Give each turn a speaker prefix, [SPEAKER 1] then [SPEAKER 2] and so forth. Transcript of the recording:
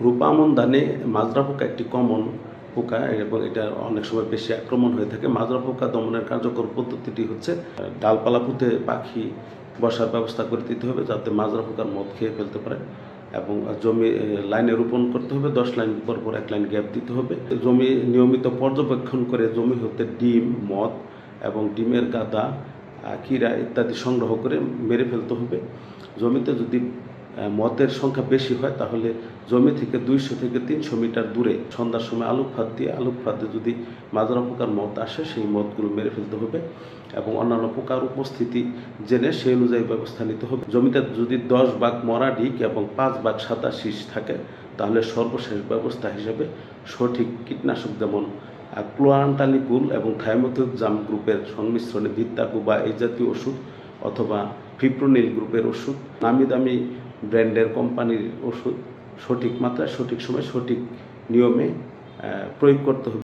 [SPEAKER 1] রূপা আমন ধানে মাজরা পোকা একটি কমন পোকা এবং এটা অনেক সময় বেশি আক্রমণ হয়ে থাকে। মাজরা পোকা দমনের কার্যকর পদ্ধতিটি হচ্ছে ডালপালা পুঁতে পাখি বসার ব্যবস্থা করে দিতে হবে, যাতে মাজরা পোকার মদ খেয়ে ফেলতে পারে। এবং জমি লাইনে রোপণ করতে হবে, 10 লাইন পর পর 1 লাইন গ্যাপ দিতে হবে। জমি নিয়মিত পর্যবেক্ষণ করে জমি হতে ডিম, মদ এবং ডিমের গাদা, কীরা ইত্যাদি সংগ্রহ করে মেরে ফেলতে হবে। জমিতে যদি মদের সংখ্যা বেশি হয় তাহলে জমি থেকে 200 থেকে 300 মিটার দূরে সন্ধ্যার সময় আলোক ফাঁদে যদি মাজরা পোকার মদ আসে সেই মদগুলো মেরে ফেলতে হবে এবং অন্যান্য পোকার উপস্থিতি জেনে সেই অনুযায়ী ব্যবস্থা নিতে হবে। জমিতে যদি 10 ভাগ মরা ডিক এবং 5 ভাগ সাদা শীষ থাকে তাহলে সর্বশেষ ব্যবস্থা হিসেবে সঠিক কীটনাশক যেমন ক্লোরান্টালিকুল এবং থাইমোথোক্সাম গ্রুপের সংমিশ্রণে ভিত্তাকু বা এই জাতীয় ওষুধ অথবা ফিপ্রোনিল গ্রুপের ওষুধ, নামি দামি ব্র্যান্ডের কোম্পানির ওষুধ সঠিক মাত্রায় সঠিক সময় সঠিক নিয়মে প্রয়োগ করতে হবে।